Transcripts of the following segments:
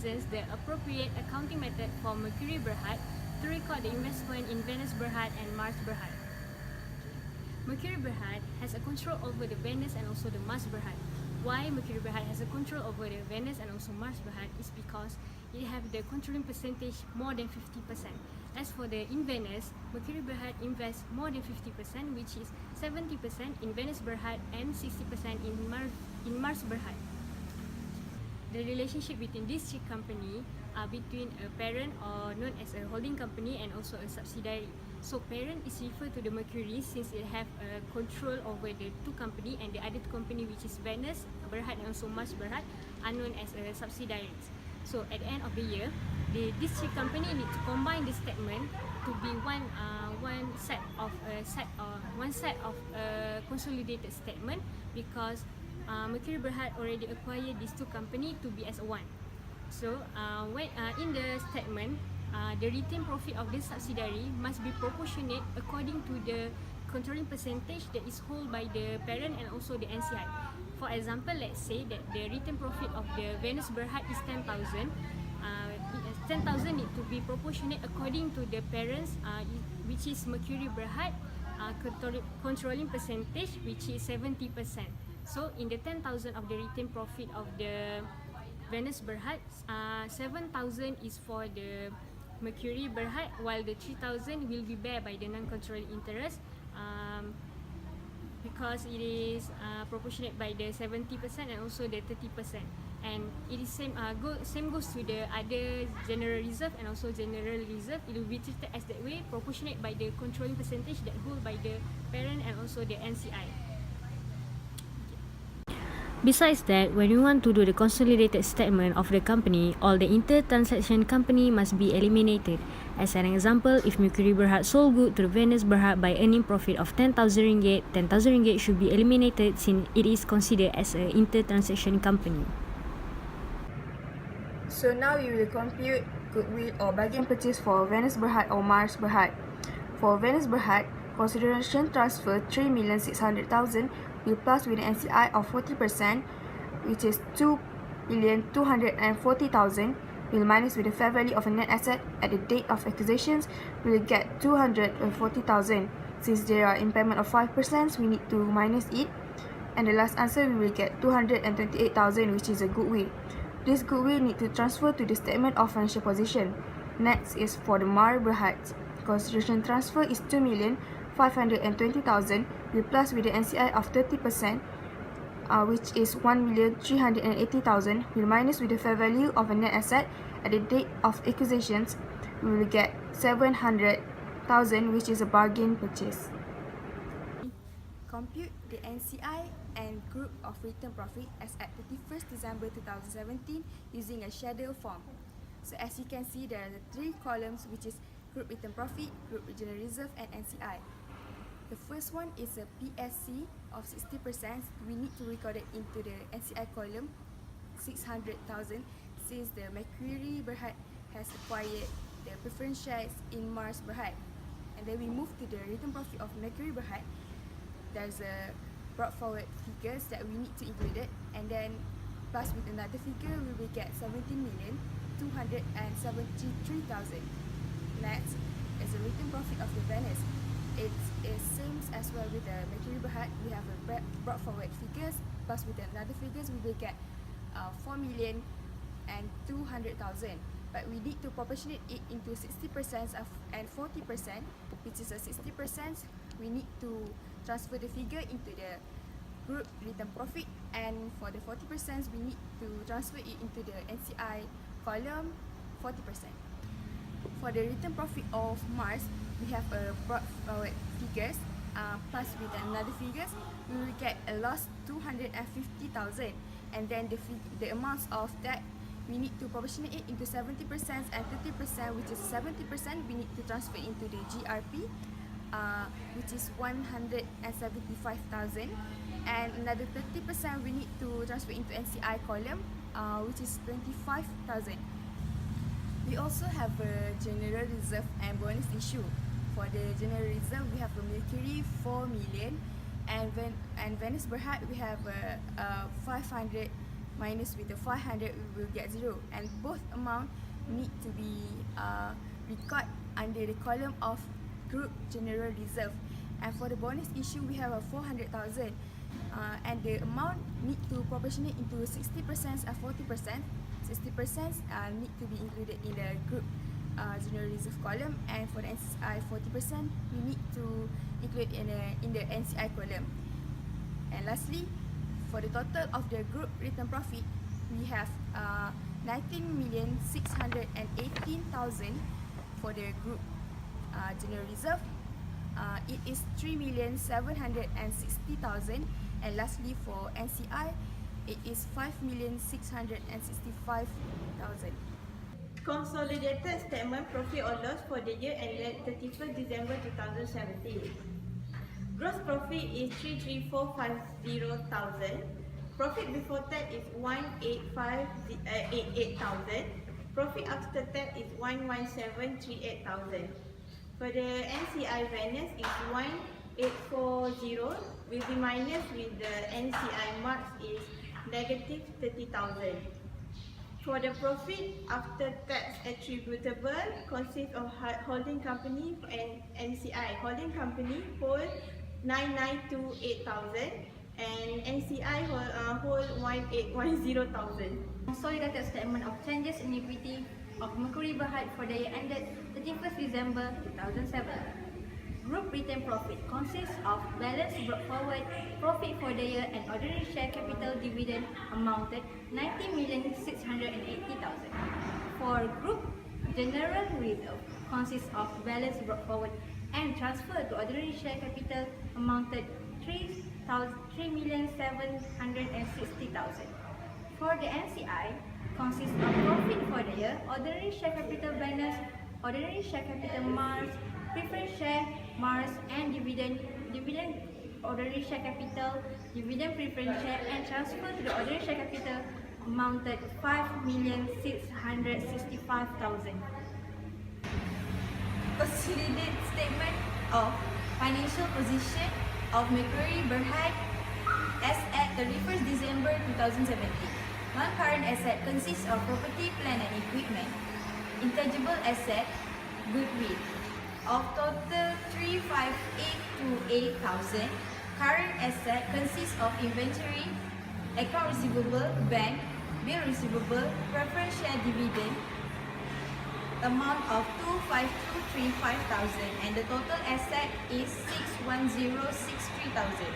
presents the appropriate accounting method for Mercury Berhad to record the investment in Venus Berhad and Mars Berhad. Mercury Berhad has a control over the Venus and also the Mars Berhad. Why Mercury Berhad has a control over the Venus and also Mars Berhad is because it have the controlling percentage more than 50%. As for the in Venus, Mercury Berhad invests more than 50%, which is 70% in Venus Berhad and 60% in Mars Berhad. The relationship between these three companies are between a parent or known as a holding company and also a subsidiary. So parent is referred to the Mercury since it have a control over the two company, and the other two company, which is Venus Berhad and also Mars Berhad, are known as subsidiaries. So at the end of the year, these three company need to combine the statement to be one set of consolidated statement, because Mercury Berhad already acquired these two company to be as one. So when in the statement, the retained profit of this subsidiary must be proportionate according to the controlling percentage that is held by the parent and also the NCI. For example, let's say that the retained profit of the Venus Berhad is 10,000. 10,000 need to be proportionate according to the parents, which is Mercury Berhad, controlling percentage, which is 70%. So in the 10,000 of the retained profit of the Venus Berhad, 7,000 is for the Mercury Berhad, while the 3,000 will be bear by the non-controlling interest, because it is proportionate by the 70% and also the 30%. And it is same goes to the other general reserve and also general reserve. It will be treated as that way, proportionate by the controlling percentage that hold by the parent and also the NCI. Besides that, when we want to do the consolidated statement of the company, all the inter-transaction company must be eliminated. As an example, if Mercury Berhad sold good to the Venus Berhad by earning profit of 10,000 ringgit, 10,000 ringgit should be eliminated since it is considered as an inter-transaction company. So now we will compute goodwill or bargain purchase for Venus Berhad or Mars Berhad. For Venus Berhad, consideration transfer 3,600,000 will plus with an NCI of 40%, which is 2,240,000, will minus with the fair value of a net asset at the date of acquisitions, we will get 240,000. Since there are impairment of 5%, we need to minus it, and the last answer we will get 228,000, which is a goodwill. This goodwill need to transfer to the statement of financial position. Next is for the Mars Berhad. Consideration transfer is 2,520,000, will plus with the NCI of 30%, which is 1,380,000, will minus with the fair value of a net asset at the date of acquisitions, we will get 700,000, which is a bargain purchase. Compute the NCI and group of return profit as at 31st December 2017 using a schedule form. So as you can see, there are the three columns, which is group return profit, group regional reserve, and NCI. The first one is a PSC of 60%. We need to record it into the NCI column, 600,000, since the Mercury Berhad has acquired the preference shares in Mars Berhad. And then we move to the return profit of Mercury Berhad. There's a brought forward figures that we need to include it, and then plus with another figure, we will get 17,273,000. Next is the return profit of the Venus. It is same as well with the Mercury Berhad. We have a brought forward figures, plus with another figures, we will get 4,200,000. But we need to proportionate it into 60% and 40%, which is a 60%. We need to transfer the figure into the group return profit, and for the 40%, we need to transfer it into the NCI column, 40%. For the return profit of Mars, we have a brought forward figures, plus with another figures, we will get a loss 250,000, and then the amounts of that, we need to proportionate it into 70% and 30%, which is 70% we need to transfer into the GRP, which is 175,000, and another 30% we need to transfer into NCI column, which is 25,000. We also have a general reserve and bonus issue. For the general reserve, we have a Mercury 4 million, and Venus Berhad we have 500 minus with the 500, we will get 0. And both amount need to be recorded under the column of Group General Reserve. And for the bonus issue, we have a 400,000. And the amount need to proportionate into 60% and 40%. 60% need to be included in the Group General Reserve column, and for the NCI 40% we need to include in the NCI column. And lastly, for the total of the group return profit, we have 19,618,000 for the Group General Reserve. It is 3,760,000, and lastly for NCI, it is 5,665,000. Consolidated statement profit or loss for the year ended 31st December 2017. Gross profit is 33,450,000. Profit before tax is 185,088,000. Profit after tax is 117,38,000. For the NCI variance is 1840, will be minus with the NCI marks is negative 30,000. For the profit after tax attributable consists of holding company and NCI. Holding company hold 9928,000 and NCI hold 1810,000. Consolidated statement of changes in equity of Mercury Berhad for the year ended 31st December 2007. Group retained profit consists of balance brought forward, profit for the year, and ordinary share capital dividend amounted 90,680,000. For Group General Reserve consists of balance brought forward and transfer to ordinary share capital amounted 3,760,000. For the NCI consists of profit for the year, ordinary share capital balance, ordinary share capital Mars, preference share Mars, and dividend ordinary share capital, dividend preference share, and transfer to the ordinary share capital amounted 5,665,000. Consolidated statement of financial position of Mercury Berhad as at 31st December 2017. Non-current asset consists of property, plant and equipment. Intangible asset, goodwill, of total 358,280,000. Current asset consists of inventory, account receivable, bank, bill receivable, preference share dividend, amount of 252,350,000, and the total asset is 610,630,000.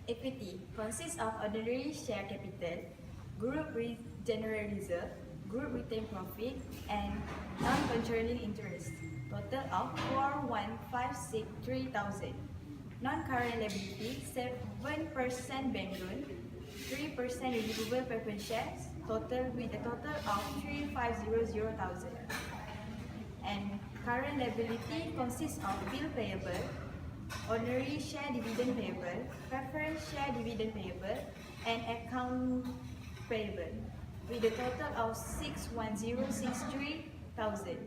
Equity consists of ordinary share capital, Group General Reserve, Group retained profit, and non-controlling interest. Total of 4,156,300,000. Non-current liability 7% bank loan, 3% receivable preference shares, total with a total of 3,500,000. And current liability consists of bill payable, ordinary share dividend payable, preference share dividend payable, and account payable, with a total of 610,630,000.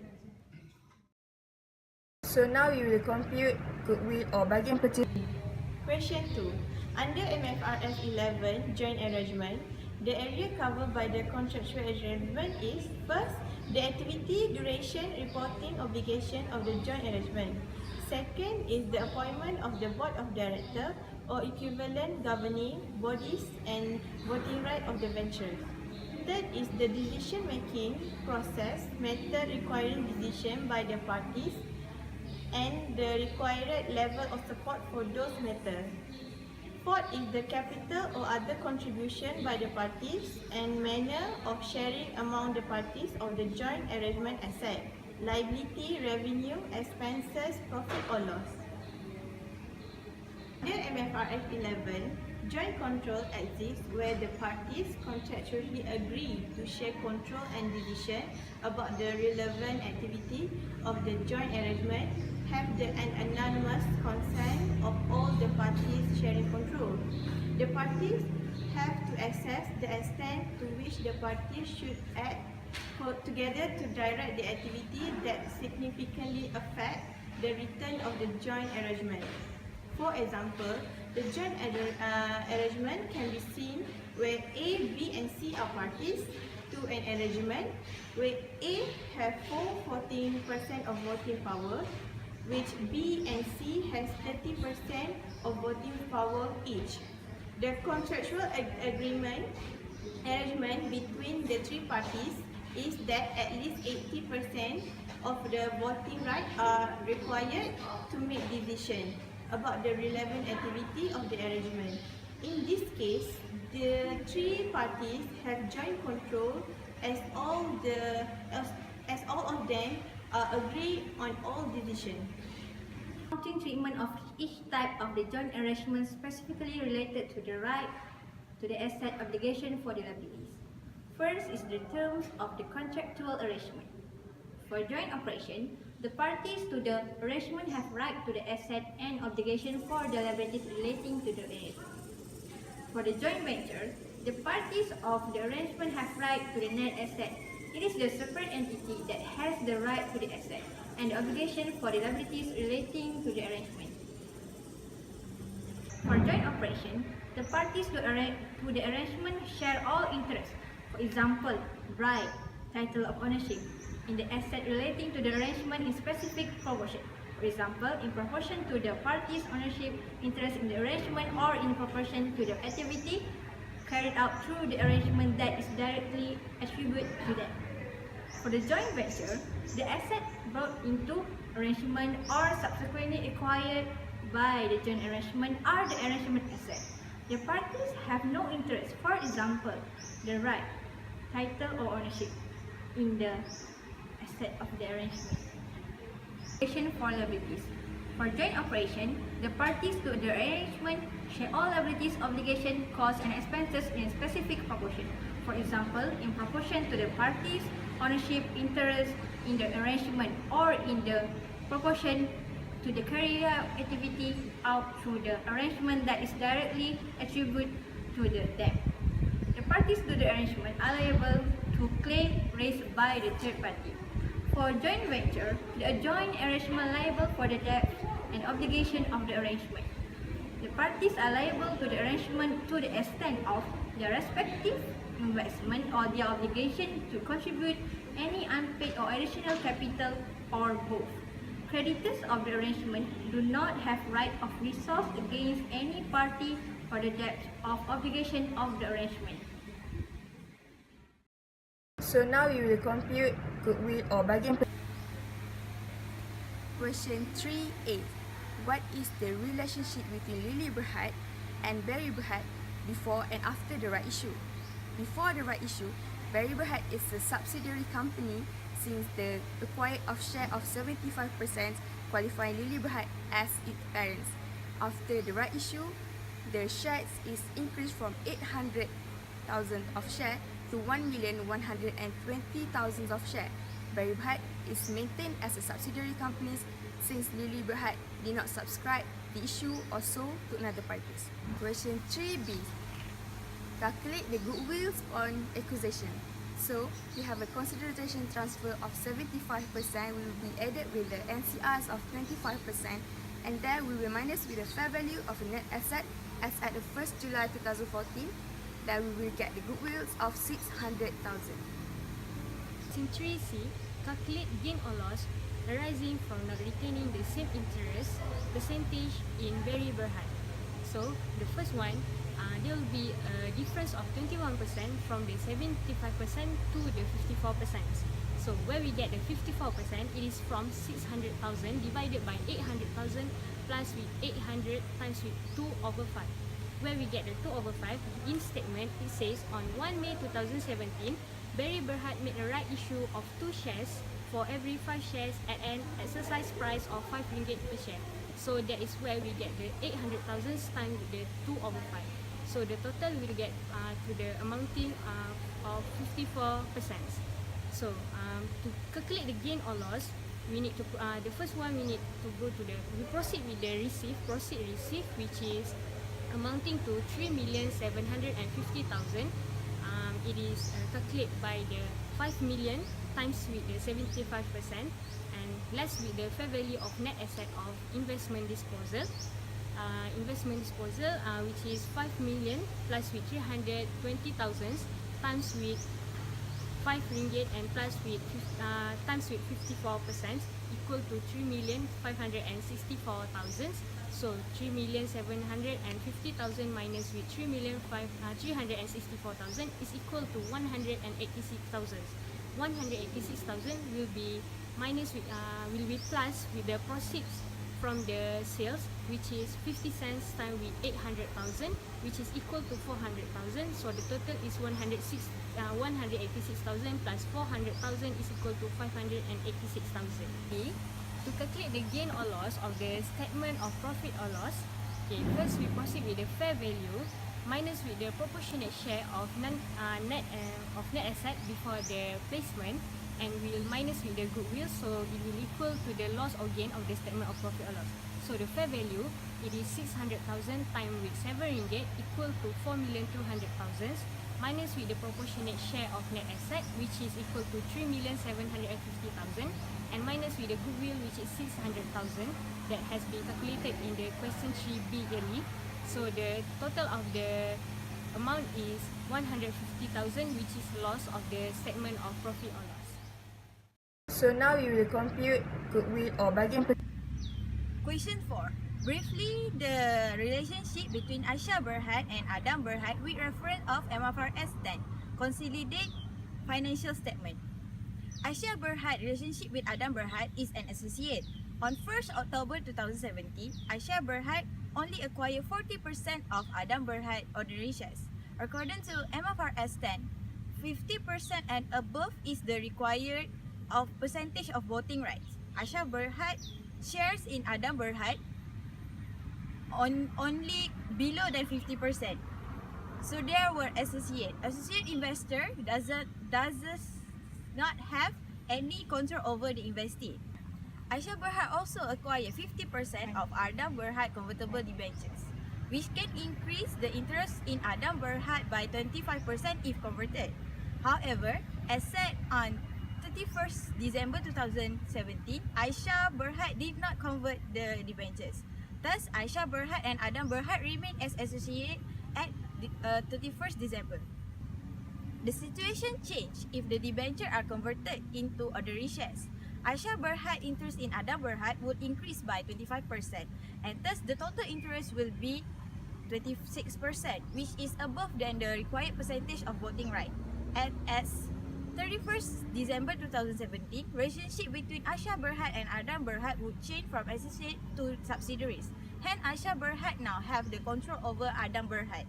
So now we will compute goodwill or bargain purchase. Question 2. Under MFRS 11 joint arrangement, the area covered by the contractual arrangement is: first, the activity duration reporting obligation of the joint arrangement. Second is the appointment of the board of directors or equivalent governing bodies and voting right of the venture. Third is the decision-making process method requiring decision by the parties and the required level of support for those matters. Fourth is the capital or other contribution by the parties and manner of sharing among the parties of the joint arrangement asset, liability, revenue, expenses, profit or loss. Under MFRS 11, joint control exists where the parties contractually agree to share control and decision about the relevant activity of the joint arrangement, have an anonymous consent of all the parties sharing control. The parties have to assess the extent to which the parties should act together to direct the activity that significantly affect the return of the joint arrangement. For example, The joint arrangement can be seen where A, B and C are parties to an arrangement where A have 14% of voting power, which B and C has 30% of voting power each. The contractual arrangement between the three parties is that at least 80% of the voting rights are required to make decision about the relevant activity of the arrangement. In this case, the three parties have joint control as all of them agree on all decisions. Accounting treatment of each type of the joint arrangement specifically related to the right to the asset obligation for the liabilities. First is the terms of the contractual arrangement. For joint operation, the parties to the arrangement have right to the asset and obligation for the liabilities relating to the arrangement. For the joint venture, the parties of the arrangement have right to the net asset. It is the separate entity that has the right to the asset and the obligation for the liabilities relating to the arrangement. For joint operation, the parties to the arrangement share all interests. For example, right, title of ownership, in the asset relating to the arrangement in specific proportion. For example, in proportion to the parties' ownership interest in the arrangement or in proportion to the activity carried out through the arrangement that is directly attributed to them. For the joint venture, the asset brought into arrangement or subsequently acquired by the joint arrangement are the arrangement asset. The parties have no interest, for example, the right, title or ownership in the asset of the arrangement. For liabilities. For joint operation, the parties to the arrangement share all liabilities, obligations, costs and expenses in a specific proportion. For example, in proportion to the parties' ownership interest in the arrangement or in the proportion to the carried out activity out through the arrangement that is directly attributed to them. The parties to the arrangement are liable to claim raised by the third party. For joint venture, the joint arrangement liable for the debt and obligation of the arrangement. The parties are liable to the arrangement to the extent of their respective investment or their obligation to contribute any unpaid or additional capital or both. Creditors of the arrangement do not have right of recourse against any party for the debt of obligation of the arrangement. So now we will compute goodwill or bargain. Question 3A. What is the relationship between Lily Berhad and Barry Berhad before and after the right issue? Before the right issue, Barry Berhad is a subsidiary company since the acquired of share of 75% qualifying Lily Berhad as its parents. After the right issue, the shares is increased from 800,000 of share to 1,120,000 of share. Barry Berhad is maintained as a subsidiary company since Lily Berhad did not subscribe the issue or sold to another parties. Question 3B. Calculate the goodwill on acquisition. So, we have a consideration transfer of 75% will be added with the NCRs of 25% and then we will minus with the fair value of a net asset as at the 1st July 2014. Then we will get the goodwill of 600,000. In 3C, calculate gain or loss arising from not retaining the same interest percentage in Barry Berhad. So, the first one, there will be a difference of 21% from the 75% to the 54%. So, where we get the 54%, it is from 600,000 divided by 800,000 plus with 800 times with 2/5. Where we get the 2/5, in statement it says on 1 May 2017, Barry Berhad made a right issue of 2 shares for every 5 shares at an exercise price of RM5 per share. So that is where we get the 800,000 times the 2/5. So the total will get to the amounting of 54%. So to calculate the gain or loss, we need to the first one we need to go to we proceed with the proceed receive, which is amounting to 3,750,000. It is calculated by the 5 million times with the 75% and less with the fair value of net asset of investment disposal. investment disposal, which is 5 million plus with 320,000 times with 5 ringgit and plus with times with 54% equal to 3,564,000. So 3,750,000 minus with 3,364,000 is equal to 186,000. 186,000 will be minus with will be plus with the proceeds from the sales, which is 50 cents times with 800,000, which is equal to 400,000. So the total is 186,000 plus 400,000 is equal to 586,000. Okay. To calculate the gain or loss of the statement of profit or loss, okay, first we proceed with the fair value minus with the proportionate share of net asset before the placement, and we'll minus with the goodwill, so it will equal to the loss or gain of the statement of profit or loss. So the fair value, it is 600,000 times with 7 ringgit equal to 4,200,000 minus with the proportionate share of net asset, which is equal to 3,750,000, and minus with the goodwill, which is 600,000 that has been calculated in the question 3B early. So the total of the amount is 150,000, which is loss of the statement of profit or loss. So now we will compute goodwill or bargain purchase. Question 4. Briefly, the relationship between Aisyah Berhad and Adam Berhad with reference of MFRS 10. Consolidate financial statement. Aisyah Berhad relationship with Adam Berhad is an associate. On 1st October 2017, Aisyah Berhad only acquired 40% of Adam Berhad ordinary shares. According to MFRS 10, 50% and above is the required of percentage of voting rights. Aisyah Berhad shares in Adam Berhad only below than 50%. So there were associate investor does not have any control over the investee. Aisyah Berhad also acquired 50% of Adam Berhad convertible debentures, which can increase the interest in Adam Berhad by 25% if converted. However, as said on 31st December 2017, Aisyah Berhad did not convert the debentures. Thus, Aisyah Berhad and Adam Berhad remain as associates at 31st December. The situation changed if the debentures are converted into ordinary shares. Aisyah Berhad interest in Adam Berhad would increase by 25%, and thus the total interest will be 26%, which is above than the required percentage of voting right. And as 31st December 2017, relationship between Aisyah Berhad and Adam Berhad would change from associate to subsidiaries. Hence, Aisyah Berhad now have the control over Adam Berhad.